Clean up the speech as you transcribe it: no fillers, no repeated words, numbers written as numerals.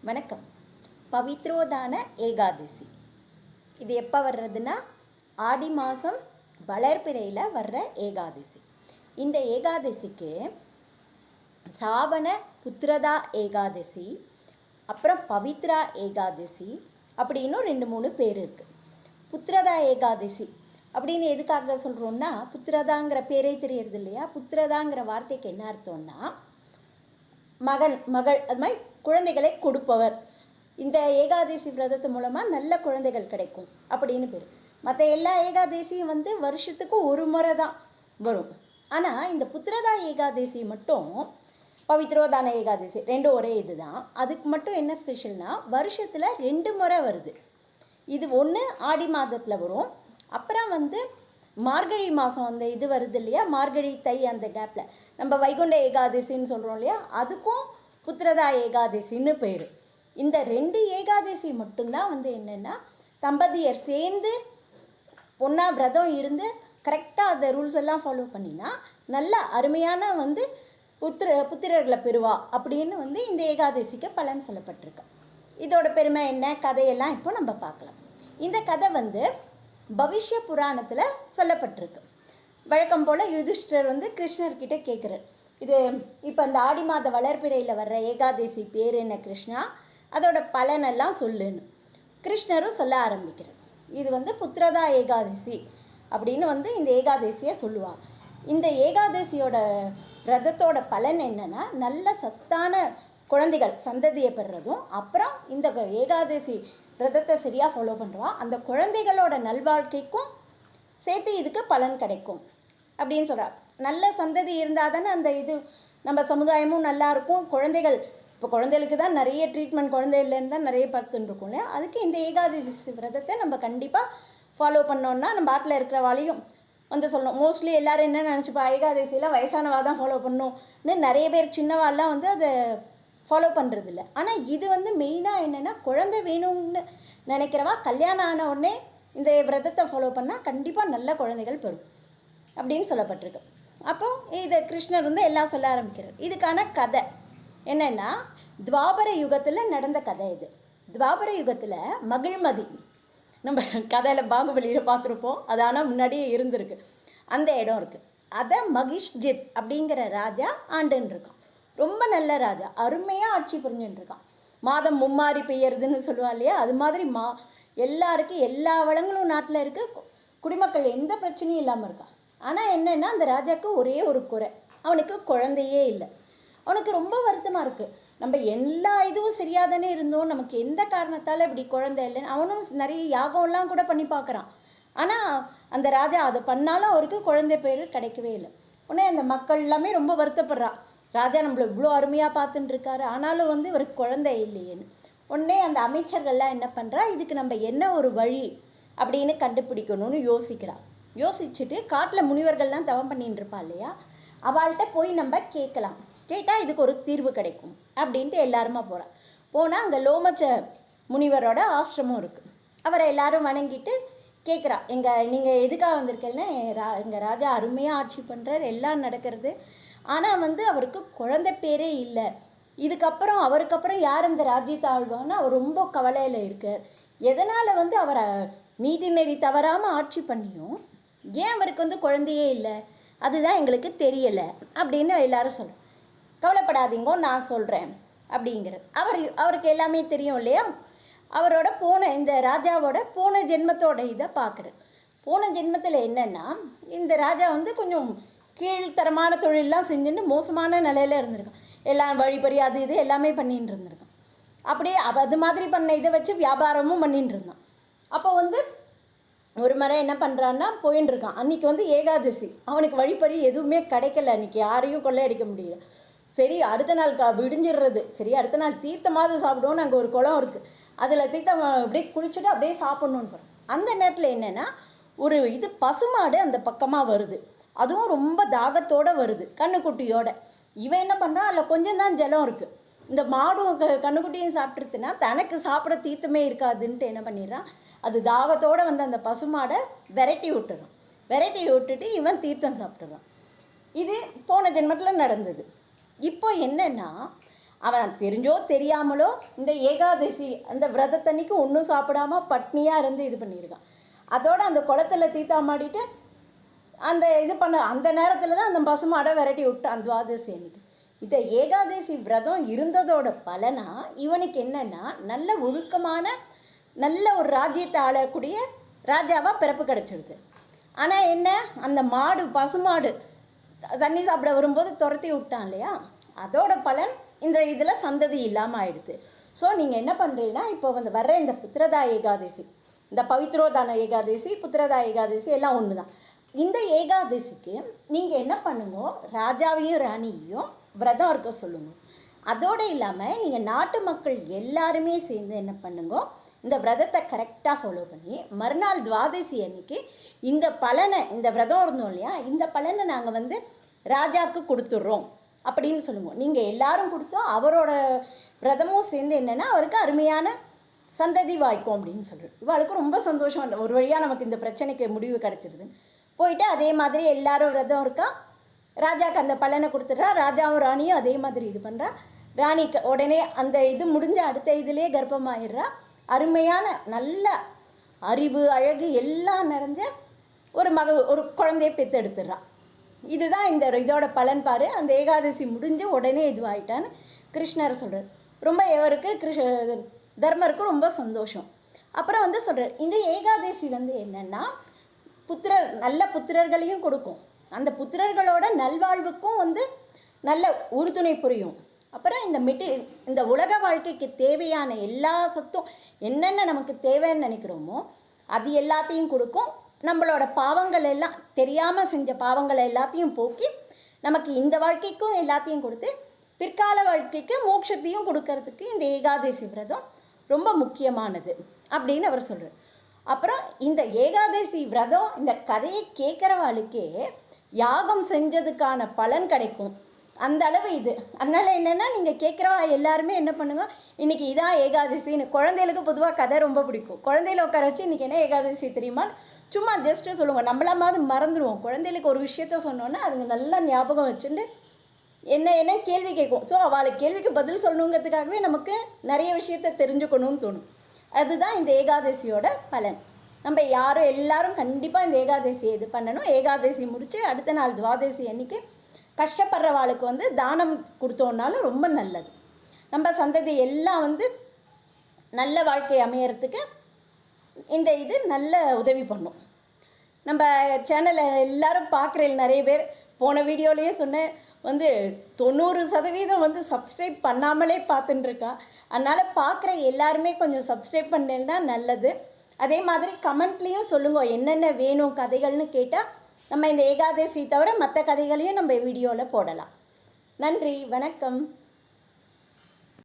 வணக்கம். பவித்ரோதான ஏகாதசி இது எப்போ வர்றதுன்னா ஆடி மாதம் வளர்பிறையில் வர்ற ஏகாதசி. இந்த ஏகாதசிக்கு சாவண புத்திரதா ஏகாதசி, அப்புறம் பவித்ரா ஏகாதசி அப்படின்னு 2-3 பேர் இருக்குது. புத்திரதா ஏகாதசி அப்படின்னு எதுக்காக சொல்கிறோன்னா, புத்திரதாங்கிற பேரே தெரியறது இல்லையா. புத்திரதாங்கிற வார்த்தைக்கு என்ன அர்த்தம்னா மகன் மகள், அது மாதிரி குழந்தைகளை கொடுப்பவர். இந்த ஏகாதசி விரதத்து மூலமாக நல்ல குழந்தைகள் கிடைக்கும் அப்படின்னு பேர். மற்ற எல்லா ஏகாதசியும் வருஷத்துக்கு ஒரு முறை தான் வரும். ஆனால் இந்த புத்திரதா ஏகாதசி மட்டும், பவித்ரோதான ஏகாதசி ரெண்டும் ஒரே இது தான். அதுக்கு மட்டும் என்ன ஸ்பெஷல்னால் வருஷத்தில் 2 முறை வருது. இது ஒன்று ஆடி மாதத்தில் வரும், அப்புறம் மார்கழி மாதம் அந்த இது வருது இல்லையா, மார்கழி தை அந்த கேப்பில் நம்ம வைகுண்ட ஏகாதசின்னு சொல்கிறோம் இல்லையா, அதுக்கும் புத்திரதா ஏகாதசின்னு பேர். இந்த 2 ஏகாதசி மட்டும்தான் என்னென்னா தம்பதியர் சேர்ந்து ஒன்றா விரதம் இருந்து கரெக்டாக அந்த ரூல்ஸ் எல்லாம் ஃபாலோ பண்ணினா நல்ல அருமையான புத்திரர்களை பெறுவா அப்படின்னு இந்த ஏகாதசிக்கு பலன் சொல்லப்பட்டிருக்கு. இதோட பெருமை என்ன, கதையெல்லாம் இப்போ நம்ம பார்க்கலாம். இந்த கதை பவிஷ்ய புராணத்தில் சொல்லப்பட்டிருக்கு. வழக்கம் போல் யுதிஷ்டர் கிருஷ்ணர்கிட்ட கேட்குறார், இது இப்போ இந்த ஆடி மாத வளர்பிறையில் வர்ற ஏகாதசி பேர் என்ன கிருஷ்ணா, அதோட பலனெல்லாம் சொல்லுன்னு. கிருஷ்ணரும் சொல்ல ஆரம்பிக்கிறார். இது புத்திரதா ஏகாதசி அப்படின்னு இந்த ஏகாதசியை சொல்லுவாள். இந்த ஏகாதசியோட விரதத்தோட பலன் என்னென்னா நல்ல சத்தான குழந்தைகள் சந்ததியை பெறுறதும், அப்புறம் இந்த ஏகாதசி விரதத்தை சரியாக ஃபாலோ பண்ணுறவா அந்த குழந்தைகளோட நல்வாழ்க்கைக்கும் சேர்த்து இதுக்கு பலன் கிடைக்கும் அப்படின்னு சொல்கிறார். நல்ல சந்ததி இருந்தால் தானே அந்த இது நம்ம சமுதாயமும் நல்லாயிருக்கும். குழந்தைகள் இப்போ குழந்தைகளுக்கு தான் நிறைய ட்ரீட்மெண்ட், குழந்தை இல்லைன்னு தான் நிறைய பார்த்துட்டுருக்கோம் இல்லையா. அதுக்கு இந்த ஏகாதசி விரதத்தை நம்ம கண்டிப்பாக ஃபாலோ பண்ணோன்னா நம்ம ஆட்டில் இருக்கிறவாளையும் சொல்லணும். மோஸ்ட்லி எல்லோரும் என்ன நினச்சிப்பா, ஏகாதசியில் வயசானவா தான் ஃபாலோ பண்ணணும்னு நிறைய பேர் சின்னவாலாம் அதை ஃபாலோ பண்ணுறதில்ல. ஆனால் இது மெயினாக என்னென்னா குழந்தை வேணும்னு நினைக்கிறவா கல்யாணம் ஆன உடனே இந்த விரதத்தை ஃபாலோ பண்ணால் கண்டிப்பாக நல்ல குழந்தைகள் பெறும் அப்படின்னு சொல்லப்பட்டிருக்கு. அப்போ இதை கிருஷ்ணர் எல்லாம் சொல்ல ஆரம்பிக்கிறார். இதுக்கான கதை என்னென்னா துவாபர யுகத்தில் நடந்த கதை இது. துவாபர யுகத்தில் மகிழ்மதி, நம்ம கதையில் பாகுபலியில் பார்த்துருப்போம், அது ஆனால் முன்னாடியே இருந்திருக்கு. அந்த இடம் இருக்குது. அதை மகிஷ்ஜித் அப்படிங்கிற ராஜா ஆண்டுன்னு இருக்கான். ரொம்ப நல்ல ராஜா, அருமையாக ஆட்சி புரிஞ்சுட்டுருக்கான். மாதம் மும்மாரி பெய்யறதுன்னு சொல்லுவா இல்லையா, அது மாதிரி எல்லாருக்கும் எல்லா வளங்களும் நாட்டில் இருக்குது. குடிமக்கள் எந்த பிரச்சனையும் இல்லாமல் இருக்கான். ஆனால் என்னென்னா அந்த ராஜாவுக்கு ஒரே ஒரு குறை, அவனுக்கு குழந்தையே இல்லை. அவனுக்கு ரொம்ப வருத்தமாக இருக்குது. நம்ம எல்லா இதுவும் சரியாக தானே இருந்தோம், நமக்கு எந்த காரணத்தால் இப்படி குழந்தை இல்லைன்னு அவனும் நிறைய யாகம்லாம் கூட பண்ணி பார்க்குறான். ஆனால் அந்த ராஜா அதை பண்ணாலும் அவருக்கு குழந்தை பேர் கிடைக்கவே இல்லை. உடனே அந்த மக்கள் எல்லாமே ரொம்ப வருத்தப்படுறான், ராஜா நம்மளை இவ்வளோ அருமையாக பார்த்துட்டு இருக்காரு, ஆனாலும் இவருக்கு குழந்தை இல்லையேன்னு. உடனே அந்த அமைச்சர்கள்லாம் என்ன பண்ணுறா, இதுக்கு நம்ம என்ன ஒரு வழி அப்படின்னு கண்டுபிடிக்கணும்னு யோசிச்சுட்டு காட்டில் முனிவர்கள்லாம் தவம் பண்ணிட்டு இருப்பா இல்லையா, அவள்கிட்ட போய் நம்ம கேட்கலாம், கேட்டால் இதுக்கு ஒரு தீர்வு கிடைக்கும் அப்படின்ட்டு எல்லாருமா போனால் அங்கே லோமச்ச முனிவரோட ஆசிரமம் இருக்குது. அவரை எல்லாரும் வணங்கிட்டு கேட்குறா, நீங்கள் எதுக்காக வந்திருக்கேன்னா, எங்கள் ராஜா அருமையாக ஆட்சி பண்ணுறார், எல்லாம் நடக்கிறது, ஆனால் அவருக்கு குழந்தை பேரே இல்லை. இதுக்கப்புறம் அவருக்கப்புறம் யார் அந்த ராஜ்யத்தை ஆழ்வான்னு அவர் ரொம்ப கவலையில் இருக்கார். எதனால் அவரை நீதி நெறி தவறாமல் ஆட்சி பண்ணியும் ஏன் அவருக்கு குழந்தையே இல்லை, அதுதான் எங்களுக்கு தெரியலை அப்படின்னு எல்லாரும் சொல்கிறேன். கவலைப்படாதீங்கோ, நான் சொல்கிறேன் அப்படிங்கிறார். அவருக்கு எல்லாமே தெரியும் இல்லையா. அவரோட இந்த ராஜாவோட போன ஜென்மத்தோட இதை பார்க்குறார். போன ஜென்மத்தில் என்னென்னா இந்த ராஜா கொஞ்சம் கீழ்த்தரமான தொழிலெலாம் செஞ்சுட்டு மோசமான நிலையில் இருந்திருக்கான். எல்லாம் வழிபறி அது இது எல்லாமே பண்ணிட்டு இருந்திருக்கான். அப்படியே அது மாதிரி பண்ண இதை வச்சு வியாபாரமும் பண்ணிட்டு இருந்தான். அப்போ ஒரு முறை என்ன பண்ணுறான்னா போயின்னு இருக்கான். அன்றைக்கி ஏகாதசி, அவனுக்கு வழிபறி எதுவுமே கிடைக்கல, அன்றைக்கி யாரையும் கொள்ளையடிக்க முடியல. சரி அடுத்த நாள் விடிஞ்சிடுறது, சரி அடுத்த நாள் தீர்த்தமாவது சாப்பிடுவோன்னு அங்கே ஒரு குளம் இருக்குது, அதில் தீர்த்தம் அப்படியே குளிச்சுட்டு அப்படியே சாப்பிட்ணுன்னு போகிறோம். அந்த நேரத்தில் என்னென்னா ஒரு பசுமாடு அந்த பக்கமாக வருது, அதுவும் ரொம்ப தாகத்தோடு வருது கண்ணுக்குட்டியோட. இவன் என்ன பண்ணுறான், அதில் கொஞ்சம் தான் ஜலம் இருக்குது, இந்த மாடும் கண்ணுக்குட்டியும் சாப்பிட்ருத்துனா தனக்கு சாப்பிட தீர்த்தமே இருக்காதுன்ட்டு என்ன பண்ணிடுறான், அது தாகத்தோடு அந்த பசுமாடை விரட்டி விட்டுட்டு இவன் தீர்த்தம் சாப்பிட்றான். இது போன ஜென்மத்தில் நடந்தது. இப்போ என்னென்னா அவன் தெரிஞ்சோ தெரியாமலோ இந்த ஏகாதசி அந்த விரதத்தன்னைக்கு ஒன்றும் சாப்பிடாம பட்னியாக இருந்து இது பண்ணியிருக்கான். அதோட அந்த குளத்துல தீத்தாமாடிட்டு அந்த இது பண்ண அந்த நேரத்தில் தான் அந்த பசுமாடை விரட்டி விட்டான் துவாதசி அன்னைக்கு. இந்த ஏகாதசி விரதம் இருந்ததோட பலனா இவனுக்கு என்னென்னா நல்ல ஒழுக்கமான நல்ல ஒரு ராஜ்யத்தை ஆளக்கூடிய ராஜாவாக பிறப்பு கிடச்சிடுது. ஆனால் என்ன, அந்த மாடு பசுமாடு தண்ணி சாப்பிட வரும்போது துரத்தி விட்டான் இல்லையா, அதோட பலன் இந்த இதில் சந்ததி இல்லாமல் ஆயிடுது. ஸோ நீங்கள் என்ன பண்ணுறீங்கன்னா, இப்போ வந்து வர்ற இந்த புத்திரதா ஏகாதசி, இந்த பவித்ரோதான ஏகாதசி, புத்திரதா ஏகாதசி எல்லாம் ஒன்று தான். இந்த ஏகாதசிக்கு நீங்கள் என்ன பண்ணுங்க, ராஜாவையும் ராணியையும் விரதம் இருக்க சொல்லுங்க. அதோடு இல்லாமல் நீங்கள் நாட்டு மக்கள் எல்லாருமே சேர்ந்து என்ன பண்ணுங்க, இந்த விரதத்தை கரெக்டாக ஃபாலோ பண்ணி மறுநாள் துவாதசி அன்னைக்கு இந்த பலனை, இந்த விரதம் இருந்தோம் இல்லையா, இந்த பலனை நாங்கள் வந்து ராஜாவுக்கு கொடுத்துட்றோம் அப்படின்னு சொல்லுவோம். நீங்கள் எல்லாரும் கொடுத்தோம், அவரோட விரதமும் சேர்ந்து என்னென்னா அவருக்கு அருமையான சந்ததி வாய்க்கும் அப்படின்னு சொல்கிறோம். இவளுக்கு ரொம்ப சந்தோஷம், ஒரு வழியாக நமக்கு இந்த பிரச்சனைக்கு முடிவு கிடச்சிடுதுன்னு போயிட்டு அதே மாதிரி எல்லாரும் விரதம் இருக்கா, ராஜாவுக்கு அந்த பலனை கொடுத்துட்றா. ராஜாவும் ராணியும் அதே மாதிரி இது பண்ணுறா. ராணிக்கு உடனே அந்த இது முடிஞ்ச அடுத்த இதுலேயே கர்ப்பமாயிடுறா. அருமையான நல்ல அறிவு அழகு எல்லாம் நிறைஞ்ச ஒரு குழந்தைய பெற்றெடுத்துடுறா. இதுதான் இதோட பலன் பாரு. அந்த ஏகாதசி முடிஞ்சு உடனே இதுவாயிட்டான்னு கிருஷ்ணர் சொல்கிறார். ரொம்ப இவருக்கு தர்மருக்கு ரொம்ப சந்தோஷம். அப்புறம் வந்து சொல்கிறார், இந்த ஏகாதசி வந்து என்னென்னா நல்ல புத்திரர்களையும் கொடுக்கும், அந்த புத்திரர்களோட நல்வாழ்வுக்கும் வந்து நல்ல உறுதுணை புரியும். அப்புறம் இந்த உலக வாழ்க்கைக்கு தேவையான எல்லா சத்தும் என்னென்ன நமக்கு தேவைன்னு நினைக்கிறோமோ அது எல்லாத்தையும் கொடுக்கும். நம்மளோட பாவங்கள் எல்லாம் தெரியாமல் செஞ்ச பாவங்களை எல்லாத்தையும் போக்கி நமக்கு இந்த வாழ்க்கைக்கும் எல்லாத்தையும் கொடுத்து பிற்கால வாழ்க்கைக்கு மோட்சத்தையும் கொடுக்கறதுக்கு இந்த ஏகாதசி விரதம் ரொம்ப முக்கியமானது அப்படின்னு அவர் சொல்கிறார். அப்புறம் இந்த ஏகாதசி விரதம் இந்த கதையை கேட்குறவாளுக்கே யாகம் செஞ்சதுக்கான பலன் கிடைக்கும், அந்த அளவு இது. அதனால் என்னென்னா நீங்கள் கேட்குறவா எல்லாருமே என்ன பண்ணுங்க, இன்றைக்கி இதான் ஏகாதசின்னு. குழந்தைகளுக்கு பொதுவாக கதை ரொம்ப பிடிக்கும். குழந்தையில உட்கார வச்சு இன்றைக்கி என்ன ஏகாதசி தெரியுமா சும்மா ஜஸ்ட்டு சொல்லுவோம். நம்மளமாவது மறந்துடுவோம். குழந்தைகளுக்கு ஒரு விஷயத்த சொன்னோன்னா அதுங்க நல்லா ஞாபகம் வச்சுட்டு என்ன கேள்வி கேட்கும். ஸோ அவளுக்கு கேள்விக்கு பதில் சொல்லணுங்கிறதுக்காகவே நமக்கு நிறைய விஷயத்த தெரிஞ்சுக்கணும்னு தோணும். அதுதான் இந்த ஏகாதசியோட பலன். நம்ம எல்லாரும் கண்டிப்பாக இந்த ஏகாதசியை இது பண்ணணும். ஏகாதசி முடித்து அடுத்த நாள் துவாதசி அன்னைக்கு கஷ்டப்படுறவாளுக்கு வந்து தானம் கொடுத்தோன்னாலும் ரொம்ப நல்லது. நம்ம சந்ததி எல்லாம் வந்து நல்ல வாழ்க்கை அமையறதுக்கு இந்த இது நல்ல உதவி பண்ணும். நம்ம சேனலை எல்லோரும் பார்க்குற நிறைய பேர் போன வீடியோலேயே சொன்னேன், வந்து 90% வந்து சப்ஸ்கிரைப் பண்ணாமலே பார்த்துட்டுருக்கா. அதனால் பார்க்குற எல்லாருமே கொஞ்சம் சப்ஸ்கிரைப் பண்ணலைன்னா நல்லது. அதே மாதிரி கமெண்ட்லேயும் சொல்லுங்கள் என்னென்ன வேணும் கதைகள்னு கேட்டால் நம்ம இந்த ஏகாதசி தவிர மற்ற கதைகளையும் நம்ம வீடியோவில் போடலாம். நன்றி, வணக்கம்.